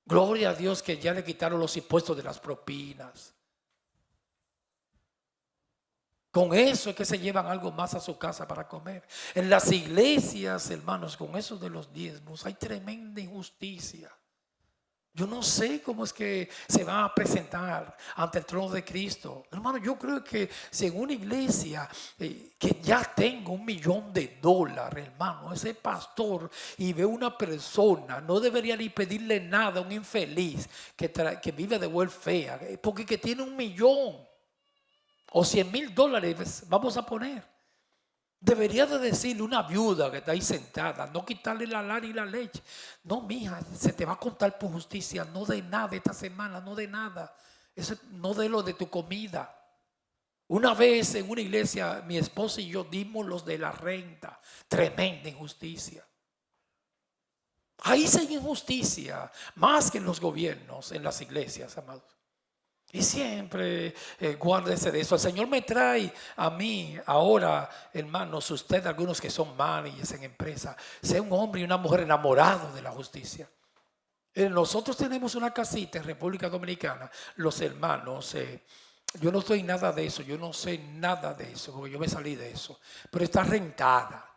Gloria a Dios que ya le quitaron los impuestos de las propinas. Con eso es que se llevan algo más a su casa para comer. En las iglesias, hermanos, con eso de los diezmos hay tremenda injusticia. Yo no sé cómo es que se va a presentar ante el trono de Cristo. Hermano, yo creo que si en una iglesia que ya tenga $1,000,000, hermano, ese pastor y ve una persona, no debería ni pedirle nada a un infeliz que vive de welfare, porque que tiene 1,000,000 o $100,000, vamos a poner. Debería de decirle una viuda que está ahí sentada, no quitarle la lana y la leche. No, mija, se te va a contar por justicia. No de nada esta semana, no de nada. Eso, no de lo de tu comida. Una vez en una iglesia, mi esposa y yo dimos los de la renta. Tremenda injusticia. Ahí sí hay injusticia, más que en los gobiernos, en las iglesias, amados. Y siempre guárdese de eso. El Señor me trae a mí ahora, hermanos, usted, algunos que son managers en empresa, sea un hombre y una mujer enamorados de la justicia. Nosotros tenemos una casita en República Dominicana, los hermanos. Yo no estoy nada de eso, yo no sé nada de eso, porque yo me salí de eso, pero está rentada.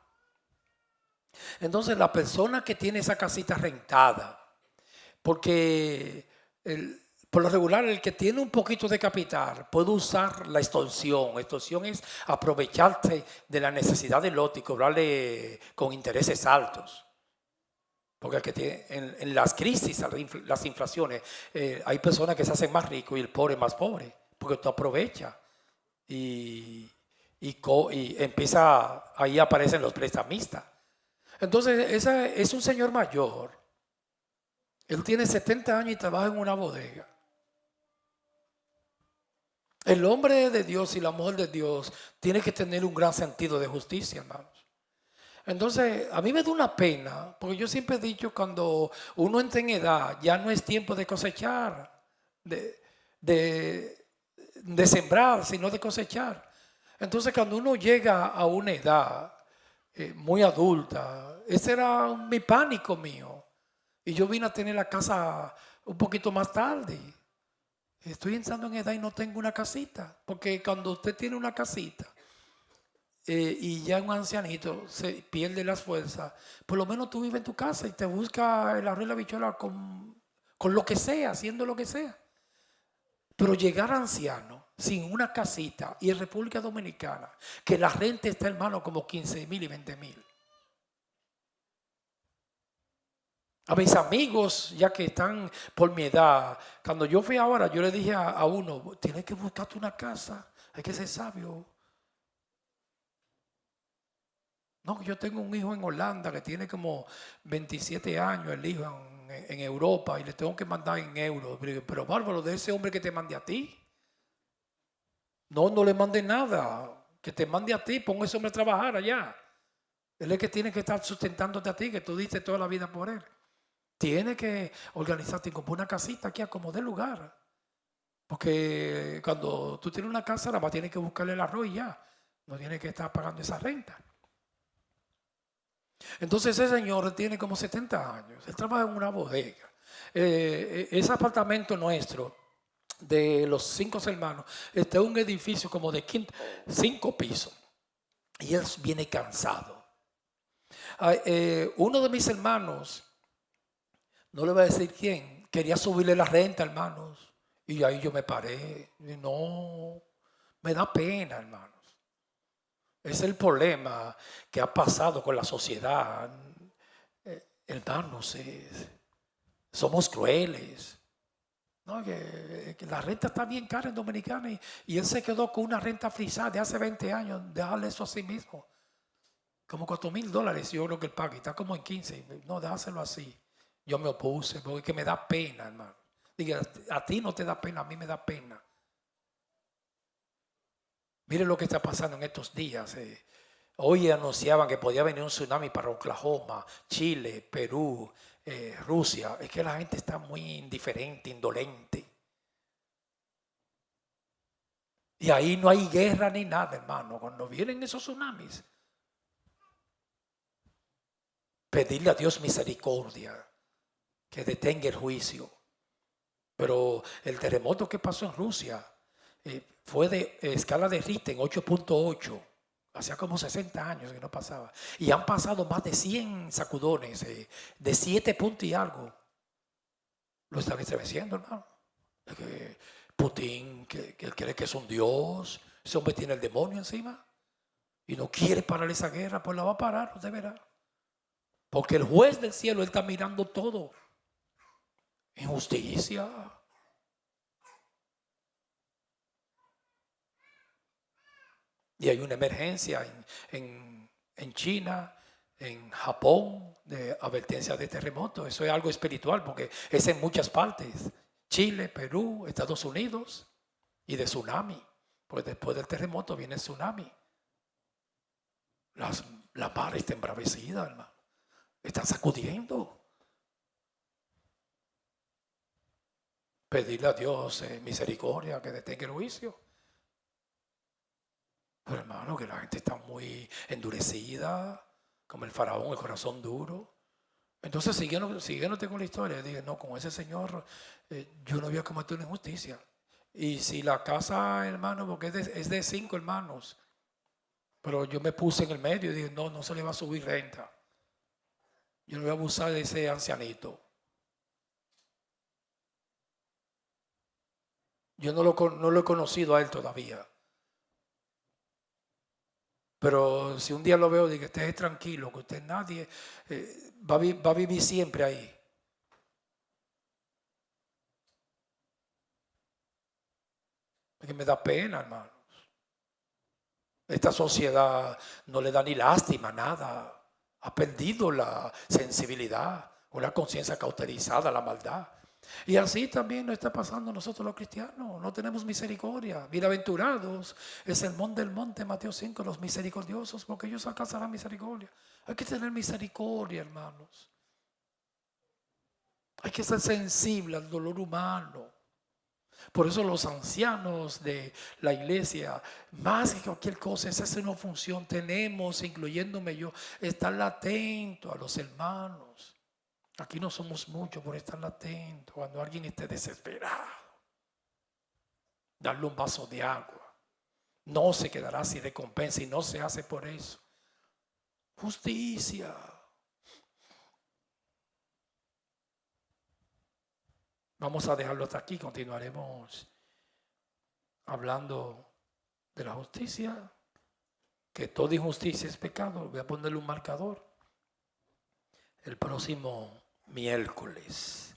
Entonces la persona que tiene esa casita rentada, porque por lo regular, el que tiene un poquito de capital puede usar la extorsión. Extorsión es aprovecharse de la necesidad del otro y cobrarle con intereses altos. Porque el que tiene, en las crisis, las inflaciones, hay personas que se hacen más ricos y el pobre más pobre. Porque tú aprovechas y empieza, ahí aparecen los prestamistas. Entonces, ese es un señor mayor. Él tiene 70 años y trabaja en una bodega. El hombre de Dios y la mujer de Dios tiene que tener un gran sentido de justicia, hermanos. Entonces, a mí me da una pena, porque yo siempre he dicho, cuando uno entra en edad, ya no es tiempo de cosechar, de sembrar, sino de cosechar. Entonces, cuando uno llega a una edad muy adulta, ese era mi pánico mío. Y yo vine a tener la casa un poquito más tarde. Estoy entrando en edad y no tengo una casita. Porque cuando usted tiene una casita y ya un ancianito se pierde las fuerzas, por lo menos tú vives en tu casa y te busca el arroz y la habichuela con lo que sea, haciendo lo que sea. Pero llegar anciano sin una casita, y en República Dominicana, que la renta está, hermano, como 15,000 y 20,000. A mis amigos, ya que están por mi edad, cuando yo fui ahora, yo le dije a uno, tienes que buscarte una casa, hay que ser sabio. No, yo tengo un hijo en Holanda que tiene como 27 años, el hijo en Europa, y le tengo que mandar en euros. Pero bárbaro, de ese hombre que te mande a ti. No le mande nada, que te mande a ti, pon ese hombre a trabajar allá. Él es el que tiene que estar sustentándote a ti, que tú diste toda la vida por él. Tiene que organizarte como una casita aquí, como de lugar. Porque cuando tú tienes una casa, nada más tienes que buscarle el arroz y ya. No tienes que estar pagando esa renta. Entonces ese señor tiene como 70 años. Él trabaja en una bodega. Ese apartamento nuestro, de los 5 hermanos, está en un edificio como de 5 pisos. Y él viene cansado. Uno de mis hermanos, no le voy a decir quién, quería subirle la renta, hermanos. Y ahí yo me paré. Y no, me da pena, hermanos. Es el problema que ha pasado con la sociedad. Hermanos, somos crueles. No, que la renta está bien cara en Dominicana y él se quedó con una renta frisada de hace 20 años. Déjale eso a sí mismo. Como $4,000 yo creo que él paga y está como en 15. No, déjaselo así. Yo me opuse porque es que me da pena, hermano. Diga, a ti no te da pena, a mí me da pena. Mire lo que está pasando en estos días. Hoy anunciaban que podía venir un tsunami para Oklahoma, Chile, Perú, Rusia. Es que la gente está muy indiferente, indolente. Y ahí no hay guerra ni nada, hermano. Cuando vienen esos tsunamis, pedirle a Dios misericordia, que detenga el juicio. Pero el terremoto que pasó en Rusia fue de escala de Richter en 8.8. Hacía como 60 años que no pasaba. Y han pasado más de 100 sacudones de 7 puntos y algo. Lo están estremeciendo, hermano. Es que Putin, que él cree que es un dios, ese hombre tiene el demonio encima y no quiere parar esa guerra, pues la va a parar, usted verá. Porque el juez del cielo, él está mirando todo. Injusticia. Y hay una emergencia en China, en Japón, de advertencia de terremoto. Eso es algo espiritual porque es en muchas partes. Chile, Perú, Estados Unidos y de tsunami. Pues después del terremoto viene el tsunami. La mar está embravecida, hermano. Está sacudiendo. Pedirle a Dios misericordia, que detenga el juicio. Pero hermano, que la gente está muy endurecida, como el faraón, el corazón duro. Entonces, siguiéndote con la historia, dije, no, con ese señor yo no había cometido una injusticia. Y si la casa, hermano, porque es de 5 hermanos, pero yo me puse en el medio y dije, no, no se le va a subir renta. Yo no voy a abusar de ese ancianito. Yo no lo he conocido a él todavía. Pero si un día lo veo, digo, usted es tranquilo, que usted nadie va a vivir siempre ahí. Porque me da pena, hermanos. Esta sociedad no le da ni lástima, nada. Ha perdido la sensibilidad, una conciencia cauterizada, la maldad. Y así también nos está pasando a nosotros los cristianos. No tenemos misericordia. Bienaventurados es el monte del monte, Mateo 5, los misericordiosos, porque ellos alcanzarán misericordia. Hay que tener misericordia, hermanos. Hay que ser sensible al dolor humano. Por eso los ancianos de la iglesia, más que cualquier cosa, esa es una función. Tenemos, incluyéndome yo, estar atento a los hermanos. Aquí no somos muchos por estar atentos. Cuando alguien esté desesperado, darle un vaso de agua. No se quedará sin recompensa y no se hace por eso. Justicia. Vamos a dejarlo hasta aquí. Continuaremos hablando de la justicia. Que toda injusticia es pecado. Voy a ponerle un marcador. El próximo miércoles.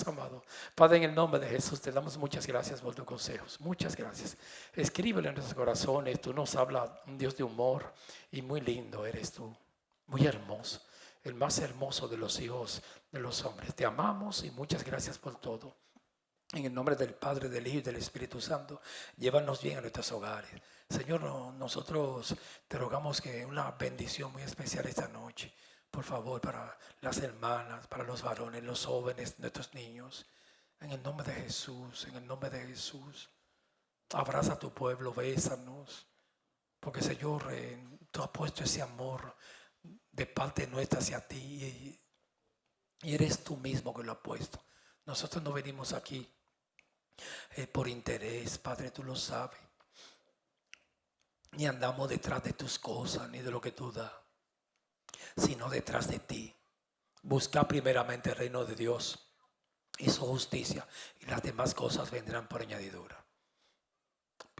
Amado Padre, en el nombre de Jesús te damos muchas gracias por tus consejos, muchas gracias. Escríbelo en nuestros corazones. Tú nos hablas, un Dios de humor, y muy lindo eres tú, muy hermoso, el más hermoso de los hijos de los hombres. Te amamos y muchas gracias por todo. En el nombre del Padre, del Hijo y del Espíritu Santo, llévanos bien a nuestros hogares. Señor, nosotros te rogamos que una bendición muy especial esta noche, por favor, para las hermanas, para los varones, los jóvenes, nuestros niños. En el nombre de Jesús, en el nombre de Jesús. Abraza a tu pueblo, bésanos. Porque, Señor, tú has puesto ese amor de parte nuestra hacia ti. Y eres tú mismo que lo has puesto. Nosotros no venimos aquí por interés, Padre, tú lo sabes. Ni andamos detrás de tus cosas, ni de lo que tú das, sino detrás de ti. Busca primeramente el reino de Dios y su justicia, y las demás cosas vendrán por añadidura.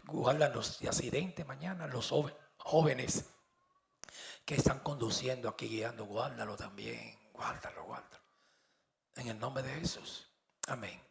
Guárdanos de accidente mañana, los jóvenes que están conduciendo aquí, guiando, guárdalo también, guárdalo. En el nombre de Jesús. Amén.